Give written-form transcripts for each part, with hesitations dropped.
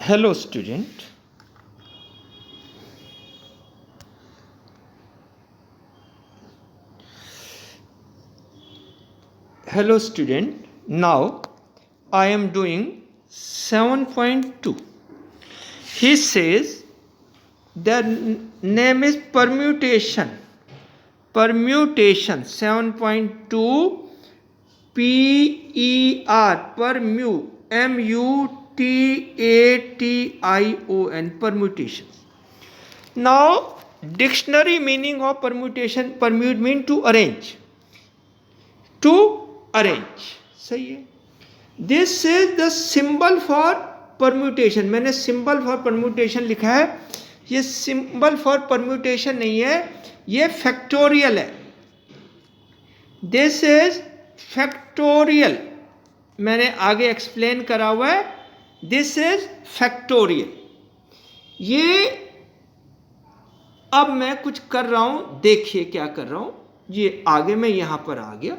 Hello student. Hello student. Now I am doing 7.2. He says the name is permutation. Permutation 7.2 PER mutation permutation. Now dictionary meaning of permutation, permute mean to arrange. To arrange, सही है. This is the symbol for permutation. मैंने symbol for permutation लिखा है. ये symbol for permutation नहीं है, ये factorial है. This is factorial. मैंने आगे एक्सप्लेन करा हुआ है. This is factorial. ये अब मैं कुछ कर रहा हूं, देखिए क्या कर रहा हूं. ये आगे मैं यहां पर आ गया.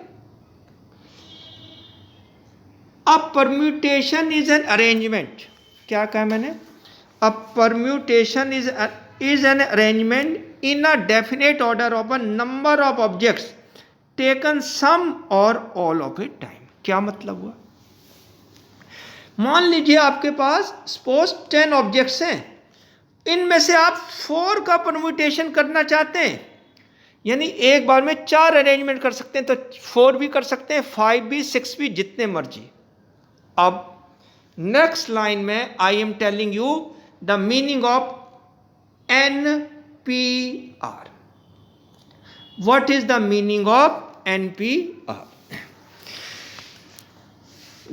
अब परम्यूटेशन इज एन अरेंजमेंट. क्या कहा मैंने? अब permutation is an arrangement in a definite order of a number of objects taken some और ऑल ऑफ ए टाइम. क्या मतलब हुआ? मान लीजिए आपके पास सपोज 10 ऑब्जेक्ट्स हैं. इनमें से आप 4 का परम्यूटेशन करना चाहते हैं, यानी एक बार में 4 अरेंजमेंट कर सकते हैं. तो 4 भी कर सकते हैं, 5 भी, 6 भी, जितने मर्जी. अब नेक्स्ट लाइन में I am telling you the meaning of NPR. What is the meaning of NPR?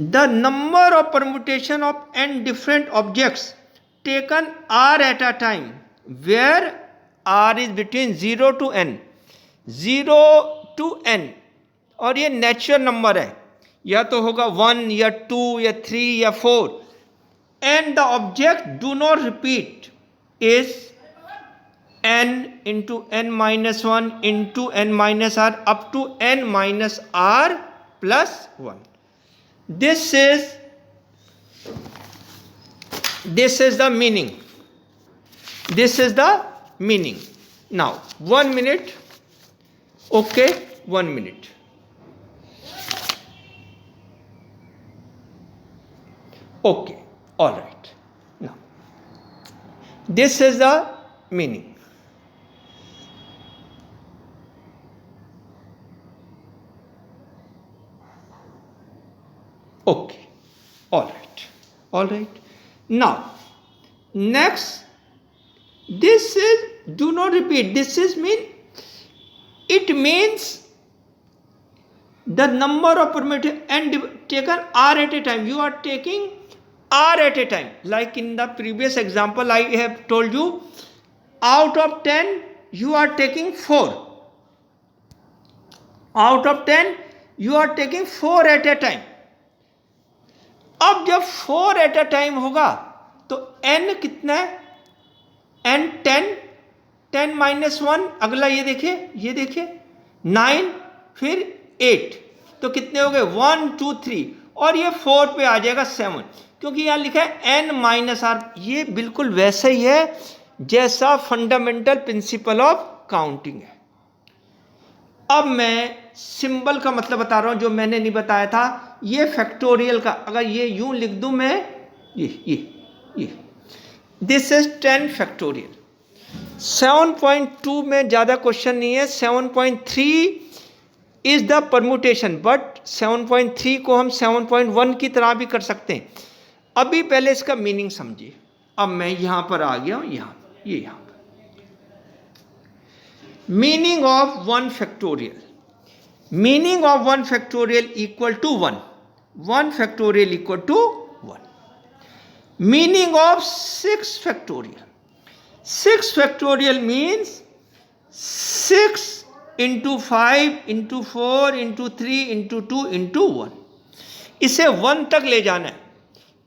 The number of permutation of n different objects taken R at a time where R is between 0 to n. 0 to n, और ये natural number है, या तो होगा 1 या 2 या 3 या 4. And the object do not repeat is n into n minus 1 into n minus r up to n minus r plus 1. This is the meaning. This is the meaning. Now 1 minute. Okay, 1 minute. Okay, all right. Now, this is the meaning. Okay, all right, all right. Now, next, this is do not repeat. This is it means the number of permitted and taken R at a time. You are taking R at a time. Like in the previous example, I have told you, out of 10, you are taking 4. Out of 10, you are taking 4 at a time. अब जब 4 at a time होगा, तो n कितना है? n 10, 10 minus 1, अगला ये देखिए 9, फिर 8. तो कितने हो गए? 1 2 3, और ये 4 पे आ जाएगा 7, क्योंकि यहां लिखा है n माइनस आर. ये बिल्कुल वैसा ही है जैसा फंडामेंटल प्रिंसिपल ऑफ काउंटिंग है. अब मैं सिंबल का मतलब बता रहा हूं, जो मैंने नहीं बताया था. ये फैक्टोरियल का, अगर ये यूं लिख दूं मैं, ये दिस इज 10 फैक्टोरियल. 7.2 में ज्यादा क्वेश्चन नहीं है. 7.3 इज द परम्यूटेशन, बट 7.3 को हम 7.1 की तरह भी कर सकते हैं. अभी पहले इसका मीनिंग समझिए. अब मैं यहां पर आ गया हूं, यहां पर meaning of 1 factorial. Meaning of 1 factorial equal to 1. 1 factorial equal to 1. Meaning of 6 factorial. 6 factorial means 6 into 5 into 4 into 3 into 2 into 1. इसे 1 तक ले जाना है.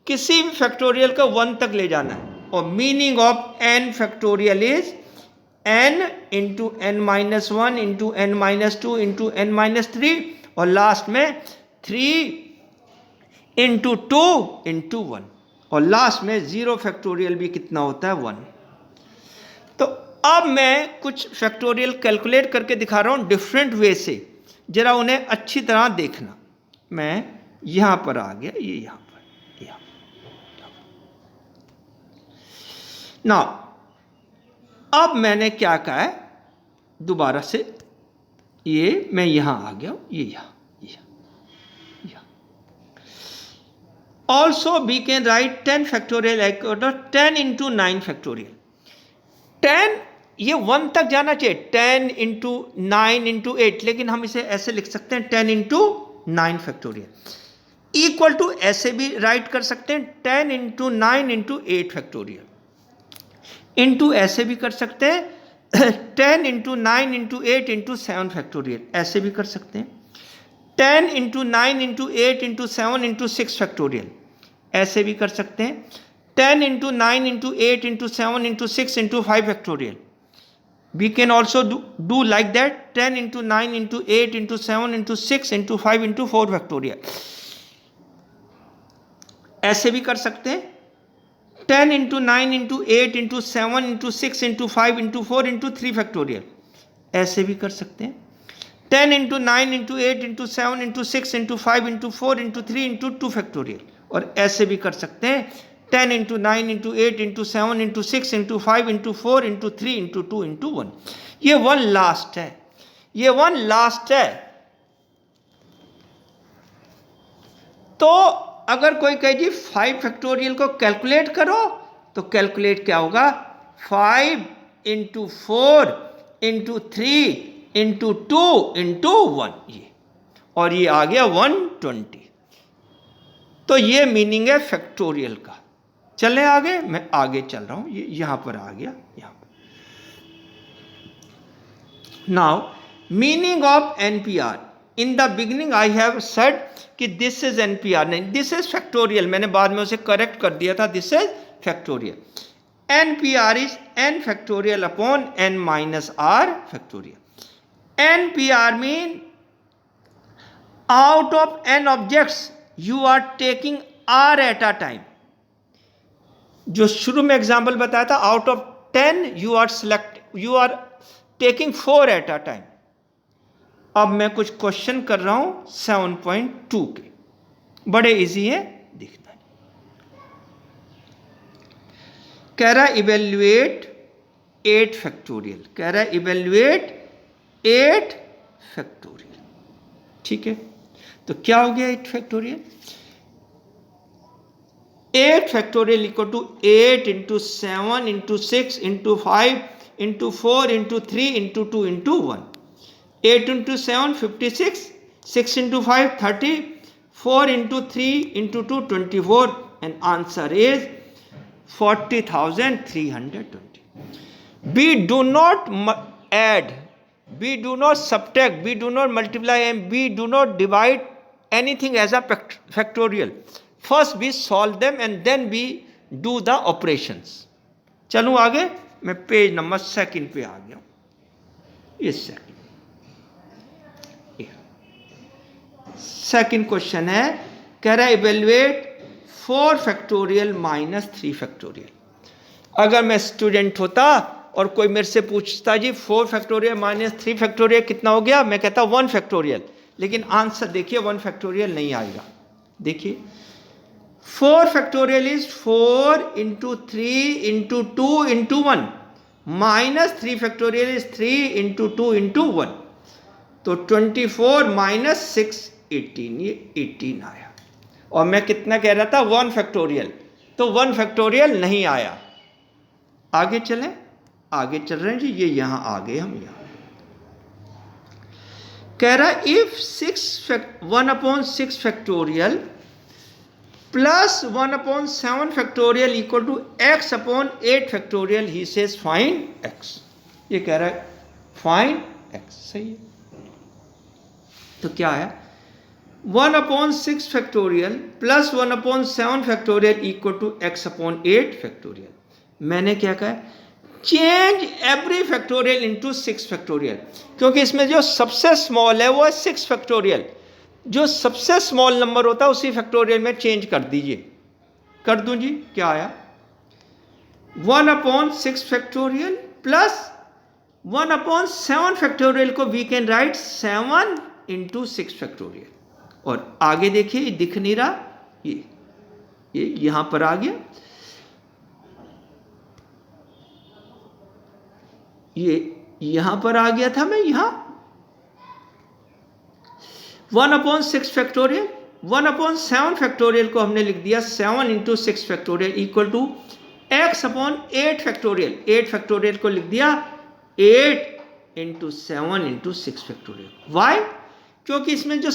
किसी भी फैक्टोरियल को 1 तक ले जाना है. और meaning of n factorial is n into n minus 1 into n minus 2 into n minus 3, और लास्ट में 3 इंटू 2 इंटू 1. और लास्ट में 0 फैक्टोरियल भी कितना होता है 1। तो अब मैं कुछ फैक्टोरियल कैलकुलेट करके दिखा रहा हूँ डिफरेंट वे से, जरा उन्हें अच्छी तरह देखना। मैं यहां पर आ गया, ये यहां पर ना। अब मैंने क्या कहा है, दोबारा से ये मैं यहां आ गया, ये यहां। Also we can write 10 factorial equal to 10 into 9 factorial. 10 ये 1 तक जाना चाहिए, 10 इंटू 9 इंटू 8, लेकिन हम इसे ऐसे लिख सकते हैं 10 इंटू 9 फैक्टोरियल। इक्वल टू ऐसे भी राइट कर सकते हैं 10 इंटू 9 इंटू 8 फैक्टोरियल। इंटू ऐसे भी कर सकते हैं 10 इंटू 9 इंटू 8 इंटू 7 फैक्टोरियल, ऐसे भी कर सकते हैं 10 into 9 into 8 into 7 into 6 factorial, ऐसे भी कर सकते हैं 10 into 9 into 8 into 7 into 6 into 5 factorial. We can also do like that 10 into 9 into 8 into 7 into 6 into 5 into 4 factorial, ऐसे भी कर सकते हैं 10 into 9 into 8 into 7 into 6 into 5 into 4 into 3 factorial, ऐसे भी कर सकते हैं 10 into 9 into 8 into 7 into 6 into 5 into 4 into 3 into 2 factorial, और ऐसे भी कर सकते हैं 10 into 9 into 8 into 7 into 6 into 5 into 4 into 3 into 2 into 1। ये 1 लास्ट है, ये 1 लास्ट है। तो अगर कोई कहे जी 5 फैक्टोरियल को कैलकुलेट करो, तो कैलकुलेट क्या होगा 5 into 4 into 3 into 2 into 1, ये, और ये आ गया 120। तो ये मीनिंग है फैक्टोरियल का। चले आगे, मैं आगे चल रहा हूं, ये यहां पर आ गया, यहां पर। Now meaning of NPR. In the beginning I have said कि दिस इज एनपीआर, नहीं, दिस इज फैक्टोरियल। मैंने बाद में उसे करेक्ट कर दिया था, this is factorial. NPR is n factorial upon n minus r factorial. NPR mean out of n objects you are taking r at a time. जो शुरू में एग्जाम्पल बताया था, out of 10 you are taking 4 at a time. अब मैं कुछ question कर रहा हूं 7.2 के, बड़े इजी है, दिखना है। कह रहा इवेल्युएट 8 फैक्टोरियल, कह रहा इवेल्युएट 8 फैक्टोरियल, ठीक है। तो क्या हो गया 8 factorial? 8 factorial equal to 8 into 7 into 6 into 5 into 4 into 3 into 2 into 1। 8 into 7 56, 6 into 5 30, 4 into 3 into 2 24, and answer is 40,320। We do not add, we do not subtract, we do not multiply, and we do not divide anything as a factorial. First we solve them and then we do the operations. चलूँ आगे, मैं page number 2 पे आ गया हूँ, इस second question है। कह रहा है इवेल्युएट 4 फैक्टोरियल माइनस 3 फैक्टोरियल। अगर मैं स्टूडेंट होता और कोई मेरे से पूछता जी 4 फैक्टोरियल माइनस 3 फैक्टोरियल कितना हो गया, मैं कहता 1 फैक्टोरियल, लेकिन आंसर देखिए 1 फैक्टोरियल नहीं आएगा। देखिए 4 factorial is 4 into 3 into 2 into 1, minus 3 factorial is 3 into 2 into 1। तो 24 माइनस 6 18, ये 18 आया। और मैं कितना कह रहा था 1 फैक्टोरियल, तो 1 फैक्टोरियल नहीं आया। आगे चलें, आगे चल रहे हैं जी, ये यहां आ गए हम। यहां कह रहा if 1/6 factorial plus 1/7 factorial equal to x/8 factorial, he says find x। ये कह रहा है फाइंड x, सही है। तो क्या है 1/6 factorial plus 1/7 factorial equal to x/8 factorial. मैंने क्या कहा, change every factorial into 6 factorial, क्योंकि इसमें जो सबसे स्मॉल है वो है 6 फैक्टोरियल। जो सबसे स्मॉल नंबर होता है उसी फैक्टोरियल में चेंज कर दीजिए। कर दूं जी, क्या आया 1/6 फैक्टोरियल प्लस 1/7 फैक्टोरियल को वी कैन राइट 7 × 6 फैक्टोरियल। और आगे देखिए ये दिख नहीं रहा, ये यहां पर आ गया, ये यहां पर आ गया था, मैं यहां 1/6 फैक्टोरियल 1/7 फैक्टोरियल को हमने लिख दिया 7 × 6 factorial equal to x/8 factorial. 8 factorial को लिख दिया 8 × 7 × 6 फैक्टोरियल। वाई? क्योंकि इसमें जो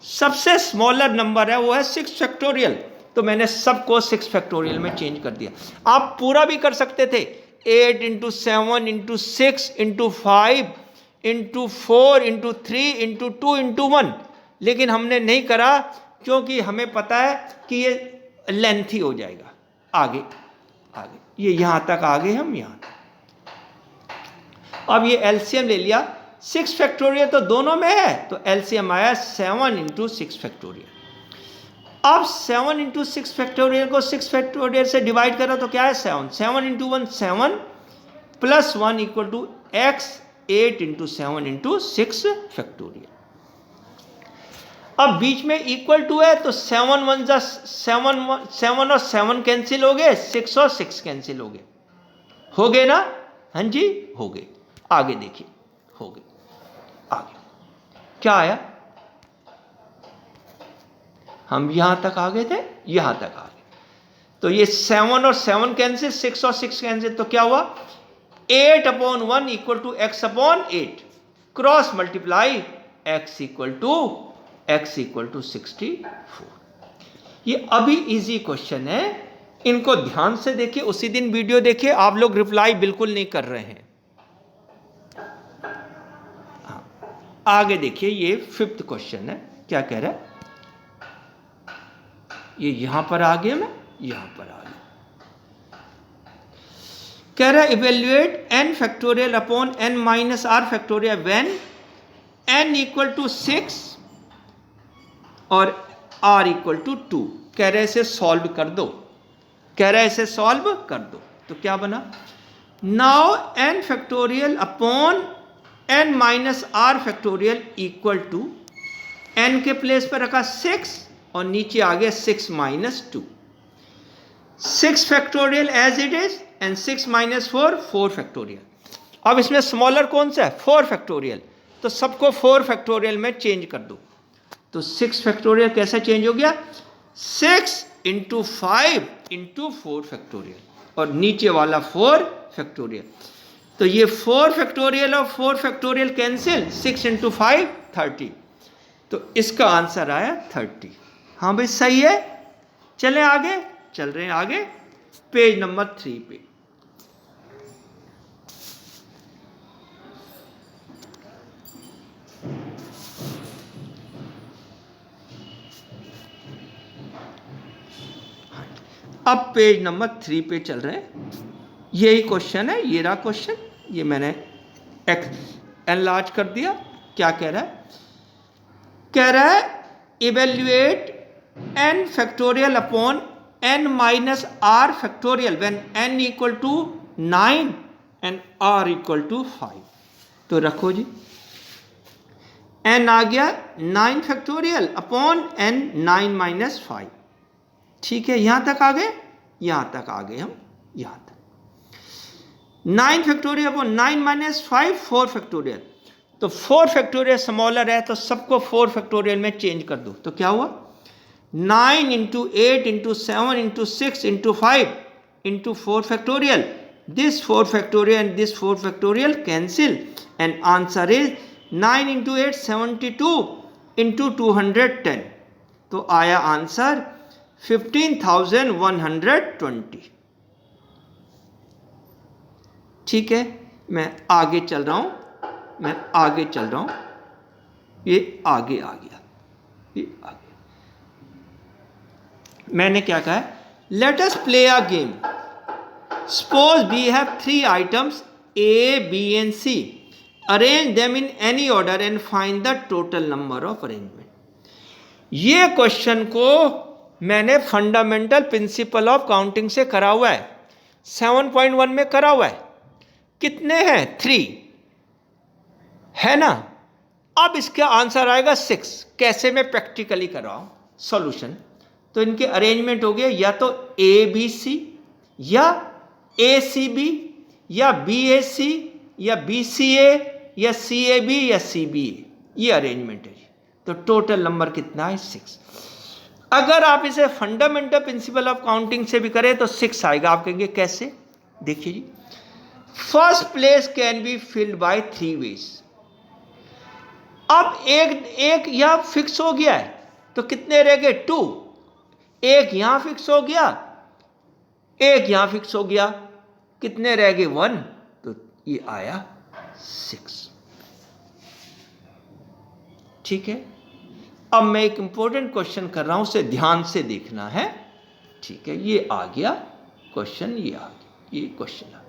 सबसे स्मॉलर नंबर है वो है 6 फैक्टोरियल, तो मैंने सबको 6 फैक्टोरियल में चेंज कर दिया। आप पूरा भी कर सकते थे 8 × 7 × 6 × 5 × 4 × 3 × 2 × 1, लेकिन हमने नहीं करा क्योंकि हमें पता है कि ये लेंथी हो जाएगा। आगे ये यहां तक आ गए हम यहां तक। अब ये एलसीएम ले लिया, 6 फैक्टोरियल तो दोनों में है, तो एलसीएम आया 7 × 6 फैक्टोरियल। अब 7 × 6 फैक्टोरियल को 6 फैक्टोरियल से डिवाइड करो तो क्या है 7 × 1 7 plus 1 equal to x 8 × 7 × 6 factorial. अब बीच में इक्वल टू है तो 7 1 जा 7 और 7 कैंसिल हो गए, 6 और 6 कैंसिल हो गए ना? हाँ जी हो गए। आगे देखिए हो गए, आगे क्या आया, हम यहां तक आ गए थे, यहां तक आ गए, तो ये 7 और 7 कैंसिल, 6 और 6 कैंसिल, तो क्या हुआ 8/1 equal to x/8 cross multiply x equal to 64। ये अभी इजी क्वेश्चन है, इनको ध्यान से देखिए, उसी दिन वीडियो देखिए, आप लोग रिप्लाई बिल्कुल नहीं कर रहे हैं। आगे देखिए ये 5th क्वेश्चन है, क्या कह रहा है, ये यहां पर आ गया, मैं यहां पर आ गया, कह रहा है evaluate n factorial upon n minus r factorial when n equal to 6 और r इक्वल टू 2। कह रहे इसे सॉल्व कर दो, तो क्या बना, now n factorial upon n minus r factorial equal to, n के प्लेस पर रखा 6 और नीचे आ गया 6 - 2, 6 factorial as it is and 6 - 4 factorial. अब इसमें स्मॉलर कौन सा है 4 फैक्टोरियल, तो सबको 4 फैक्टोरियल में चेंज कर दो, तो 6 फैक्टोरियल कैसे चेंज हो गया 6 × 5 × 4 फैक्टोरियल, और नीचे वाला 4 फैक्टोरियल, तो ये 4 फैक्टोरियल और 4 फैक्टोरियल कैंसिल, 6 × 5 30, तो इसका आंसर आया 30। हाँ भाई सही है, चलें आगे, चल रहे हैं आगे पेज नंबर 3 पे। अब पेज नंबर 3 पे चल रहे हैं, यही क्वेश्चन है, ये रहा क्वेश्चन, ये मैंने एनलार्ज कर दिया। क्या कह रहा है evaluate n factorial upon n minus r factorial when n equal to 9 and r equal to 5। तो रखो जी, n आ गया 9 फैक्टोरियल अपॉन n 9 - 5, ठीक है, यहां तक आ गए, यहां तक आ गए हम, यहां तक 9 फैक्टोरियल अपॉन 9 - 5 4 फैक्टोरियल, तो 4 फैक्टोरियल स्मॉलर है तो सबको 4 फैक्टोरियल में चेंज कर दो, तो क्या हुआ 9 × 8 × 7 × 6 × 5 × 4 factorial, this 4 factorial and this 4 factorial cancel and answer is 9 × 8 72 × 210, तो आया आंसर 15,120। ठीक है, मैं आगे चल रहा हूं, ये आगे आ गया, ये आगे मैंने क्या कहा है, let us play a game, suppose we have 3 items A, B and C, arrange them in any order and find the total number of arrangement. ये क्वेश्चन को मैंने फंडामेंटल प्रिंसिपल ऑफ काउंटिंग से करा हुआ है, 7.1 में करा हुआ है। कितने हैं? 3 है ना। अब इसका आंसर आएगा 6। कैसे? मैं प्रैक्टिकली कर रहा हूं सॉल्यूशन। तो इनके अरेंजमेंट हो गए या तो ABC या ACB या BAC या BCA या CAB या CBA, ये अरेंजमेंट है। तो टोटल नंबर कितना है? 6। अगर आप इसे फंडामेंटल प्रिंसिपल ऑफ काउंटिंग से भी करें तो 6 आएगा। आप कहेंगे कैसे? देखिए जी, first place can be filled by 3 ways. अब एक यह फिक्स हो गया है तो कितने रह गए? 2। एक यहां फिक्स हो गया, एक यहां फिक्स हो गया, कितने रह गए? 1। तो ये आया 6। ठीक है। अब मैं एक इंपॉर्टेंट क्वेश्चन कर रहा हूं, उसे ध्यान से देखना है। ठीक है, ये आ गया क्वेश्चन, ये आ गया, ये क्वेश्चन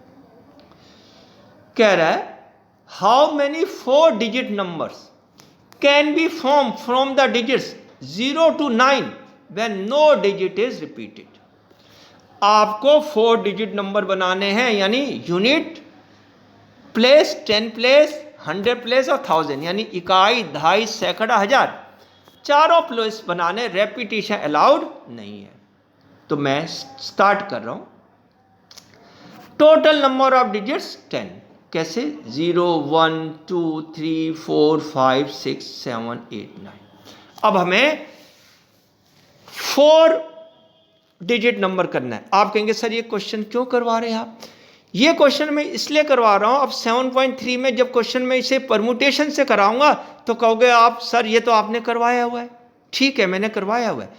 कह रहा है how many 4 digit numbers can be form from the digits 0 to 9 when no digit is repeated। आपको 4 डिजिट नंबर बनाने हैं, यानी यूनिट, प्लेस, 10 प्लेस, 100 प्लेस और 1000, यानी इकाई, दहाई, सैकड़ा, हजार, चारों प्लेस बनाने। रेपिटेशन अलाउड नहीं है। तो मैं स्टार्ट कर रहा हूं। Total number of digits 10। कैसे? 0 1 2 3 4 5 6 7 8 9। अब हमें 4 डिजिट नंबर करना है। आप कहेंगे सर ये क्वेश्चन क्यों करवा रहे हैं आप? ये क्वेश्चन मैं इसलिए करवा रहा हूं, अब 7.3 में जब क्वेश्चन में इसे परमुटेशन से कराऊंगा तो कहोगे आप सर ये तो आपने करवाया हुआ है। ठीक है, मैंने करवाया हुआ है।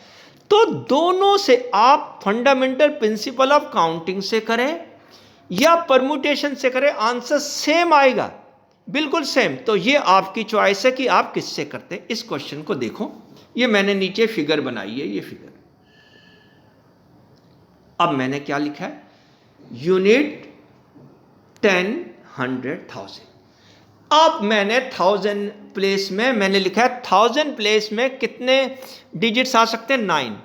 तो दोनों से आप फंडामेंटल प्रिंसिपल ऑफ काउंटिंग से करें या परमुटेशन से करें, आंसर सेम आएगा, बिल्कुल सेम। तो ये आपकी चॉइस है कि आप किससे करते हैं। इस क्वेश्चन को देखो, ये मैंने नीचे फिगर बनाई है, ये फिगर। अब मैंने क्या लिखा है? यूनिट, 10, 100, 1000। अब मैंने 1000 प्लेस में मैंने लिखा है 1000 प्लेस में कितने डिजिट्स आ सकते हैं? 9।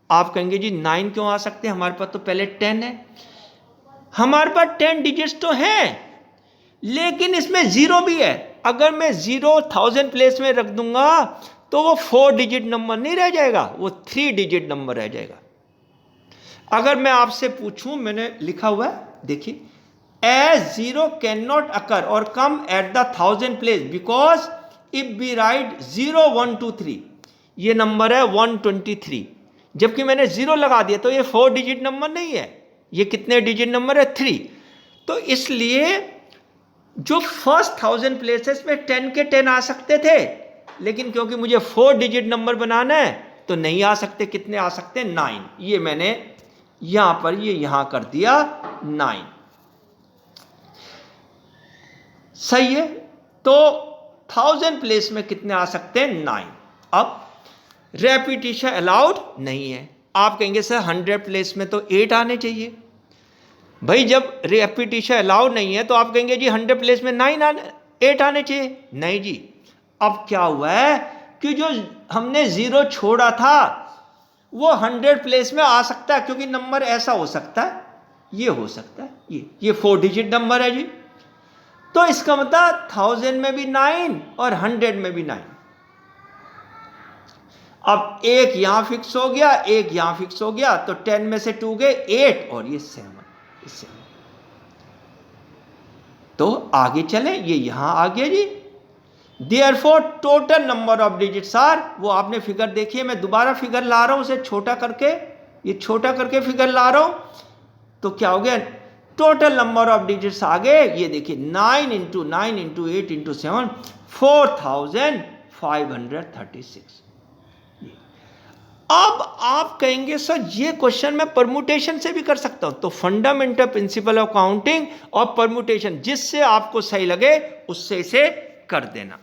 आप कहेंगे जी 9 क्यों आ सकते हैं? हमारे पास तो पहले 10 है। हमारे पास 10 डिजिट्स तो हैं, लेकिन इसमें 0 भी है। अगर मैं 0 1000 प्लेस में रख दूंगा तो वो 4 डिजिट नंबर नहीं रह जाएगा, वो 3 डिजिट नंबर रह जाएगा। अगर मैं आपसे पूछूं, मैंने लिखा हुआ है, देखिए, as 0 cannot occur or come at the 1000 place because if we write 0 1 2 3, ये नंबर है 123, जबकि मैंने 0 लगा दिया तो ये 4 डिजिट नंबर नहीं है, ये कितने डिजिट नंबर है? 3। तो इसलिए जो फर्स्ट 1000 प्लेसेस में 10 के 10 आ सकते थे, लेकिन क्योंकि मुझे 4 डिजिट नंबर बनाना है तो नहीं आ सकते। कितने आ सकते हैं? 9। ये मैंने यहां पर ये यहां कर दिया 9। सही है। तो 1000 प्लेस में कितने आ सकते हैं? 9। अब रेपिटेशन अलाउड नहीं है। आप कहेंगे सर 100 प्लेस में तो 8 आने चाहिए। भाई जब रेपिटेशन अलाउड नहीं है तो आप कहेंगे जी 100 प्लेस में 8 आने चाहिए। नहीं जी, अब क्या हुआ है कि जो हमने 0 छोड़ा था वो 100 प्लेस में आ सकता है, क्योंकि नंबर ऐसा हो सकता है, ये हो सकता है, ये 4 डिजिट नंबर है जी। तो इसका मतलब 1000 में भी 9 और 100 में भी 9। अब एक यहां फिक्स हो गया, एक यहां फिक्स हो गया, तो 10 में से 2 गए 8 और ये 7। तो आगे चले, ये यहां आ गया जी। Therefore total number of digits are, वो आपने फिगर देखी है, मैं दोबारा फिगर ला रहा हूं, उसे छोटा करके, ये छोटा करके फिगर ला रहा हूं। तो क्या हो गया? टोटल नंबर ऑफ डिजिट्स आ गए, ये देखिए 9 × 9 × 8 × 7, 4536। अब आप कहेंगे सर ये क्वेश्चन मैं परमुटेशन से भी कर सकता हूं। तो फंडामेंटल प्रिंसिपल ऑफ काउंटिंग और परमुटेशन, जिससे आपको सही लगे उससे इसे कर देना।